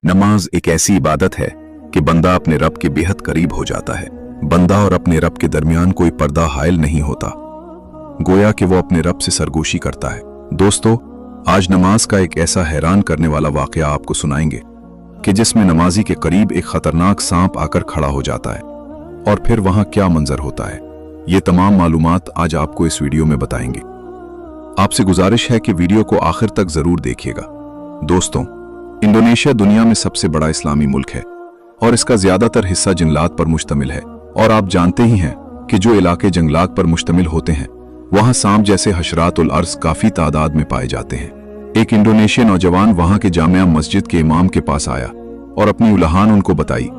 नमाज एक ऐसी इबादत है कि बंदा अपने रब के बेहद करीब हो जाता है। बंदा और अपने रब के दरमियान कोई पर्दा हायल नहीं होता, गोया कि वो अपने रब से सरगोशी करता है। दोस्तों, आज नमाज का एक ऐसा हैरान करने वाला वाकया आपको सुनाएंगे कि जिसमें नमाजी के करीब एक खतरनाक सांप आकर खड़ा हो जाता है और फिर वहां क्या मंजर होता है। ये तमाम मालूमात आज आपको इस वीडियो में बताएंगे। आपसे गुजारिश है कि वीडियो को आखिर तक जरूर देखिएगा। दोस्तों, इंडोनेशिया दुनिया में सबसे बड़ा इस्लामी मुल्क है और इसका ज्यादातर हिस्सा जंगलात पर मुश्तमिल है। और आप जानते ही हैं कि जो इलाके जंगलात पर मुश्तमिल होते हैं वहां सांप जैसे हशरातुल अर्ज़ काफी तादाद में पाए जाते हैं। एक इंडोनेशिया नौजवान वहां के जामिया मस्जिद के इमाम के पास आया और अपनी उलहान उनको बताई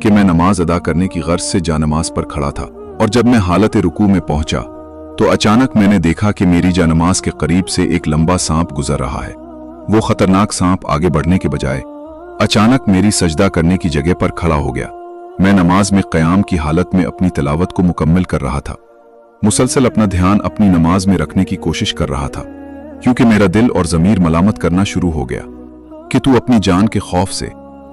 कि मैं नमाज अदा करने की गर्ज से जानमाज पर खड़ा था और जब मैं हालत रुकू में पहुंचा तो अचानक मैंने देखा कि मेरी जानमाज के करीब से एक लंबा सांप गुजर रहा है। वो खतरनाक सांप आगे बढ़ने के बजाय अचानक मेरी सजदा करने की जगह पर खड़ा हो गया। मैं नमाज में क़याम की हालत में अपनी तिलावत को मुकम्मल कर रहा था, मुसलसल अपना ध्यान अपनी नमाज में रखने की कोशिश कर रहा था, क्योंकि मेरा दिल और ज़मीर मलामत करना शुरू हो गया कि तू अपनी जान के खौफ से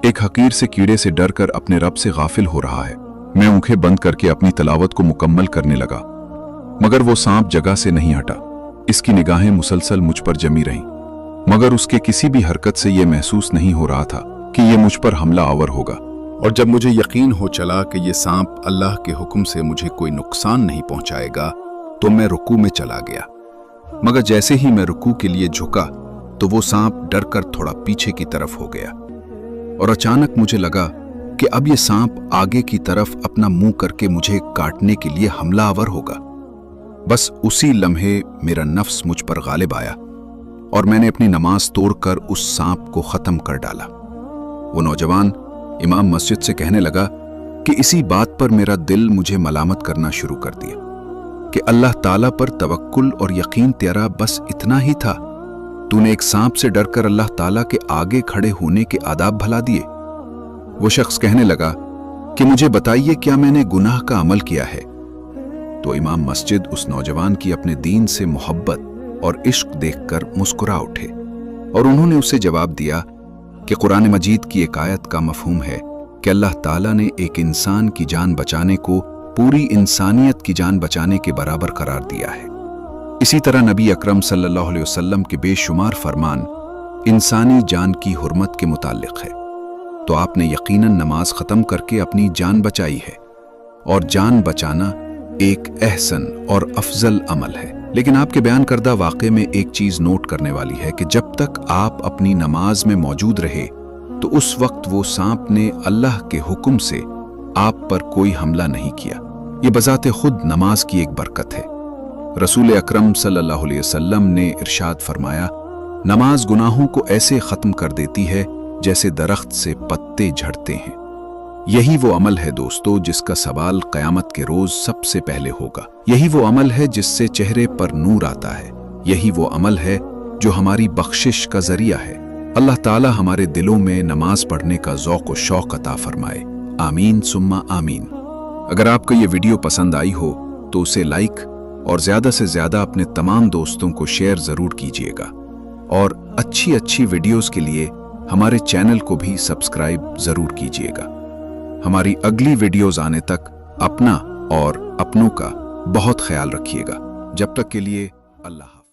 एक हकीर से कीड़े से डर कर अपने रब से गाफिल हो रहा है। मैं आंखें बंद करके अपनी तिलावत को मुकम्मल करने लगा, मगर वो सांप जगह से नहीं हटा। इसकी निगाहें मुसलसल मुझ पर जमी रहीं, मगर उसके किसी भी हरकत से यह महसूस नहीं हो रहा था कि यह मुझ पर हमला आवर होगा। और जब मुझे यकीन हो चला कि यह सांप अल्लाह के हुक्म से मुझे कोई नुकसान नहीं पहुंचाएगा तो मैं रुकू में चला गया। मगर जैसे ही मैं रुकू के लिए झुका तो वो सांप डर कर थोड़ा पीछे की तरफ हो गया और अचानक मुझे लगा कि अब यह सांप आगे की तरफ अपना मुंह करके मुझे काटने के लिए हमला आवर होगा। बस उसी लम्हे मेरा नफ्स मुझ पर गालिब आया और मैंने अपनी नमाज तोड़कर उस सांप को खत्म कर डाला। वो नौजवान इमाम मस्जिद से कहने लगा कि इसी बात पर मेरा दिल मुझे मलामत करना शुरू कर दिया कि अल्लाह ताला पर तवक्कुल और यकीन तेरा बस इतना ही था। तूने एक सांप से डरकर अल्लाह ताला के आगे खड़े होने के आदाब भुला दिए। वो शख्स कहने लगा कि मुझे बताइए क्या मैंने गुनाह का अमल किया है। तो इमाम मस्जिद उस नौजवान की अपने दीन से मोहब्बत और इश्क देखकर मुस्कुरा उठे और उन्होंने उसे जवाब दिया कि कुरान मजीद की एक आयत का मफहूम है कि अल्लाह ताला ने एक इंसान की जान बचाने को पूरी इंसानियत की जान बचाने के बराबर करार दिया है। इसी तरह नबी अकरम सल्लल्लाहु अलैहि वसल्लम के बेशुमार फरमान इंसानी जान की हुर्मत के मुताल्लिक है। तो आपने यकीनन नमाज खत्म करके अपनी जान बचाई है और जान बचाना एक एहसन और अफजल अमल है। लेकिन आपके बयान करदा वाक़े में एक चीज नोट करने वाली है कि जब तक आप अपनी नमाज में मौजूद रहे तो उस वक्त वो सांप ने अल्लाह के हुक्म से आप पर कोई हमला नहीं किया। ये बजाते खुद नमाज की एक बरकत है। रसूल अकरम सल्लल्लाहु अलैहि वसल्लम ने इरशाद फरमाया, नमाज गुनाहों को ऐसे खत्म कर देती है जैसे दरख्त से पत्ते झड़ते हैं। यही वो अमल है दोस्तों जिसका सवाल क़यामत के रोज सबसे पहले होगा। यही वो अमल है जिससे चेहरे पर नूर आता है। यही वो अमल है जो हमारी बख्शिश का जरिया है। अल्लाह ताला हमारे दिलों में नमाज पढ़ने का ज़ौक़ व शौक़ अता फरमाए। आमीन सुम्मा आमीन। अगर आपको ये वीडियो पसंद आई हो तो उसे लाइक और ज़्यादा से ज़्यादा अपने तमाम दोस्तों को शेयर ज़रूर कीजिएगा और अच्छी वीडियोज़ के लिए हमारे चैनल को भी सब्सक्राइब ज़रूर कीजिएगा। हमारी अगली वीडियोज़ आने तक अपना और अपनों का बहुत ख्याल रखिएगा। जब तक के लिए अल्लाह।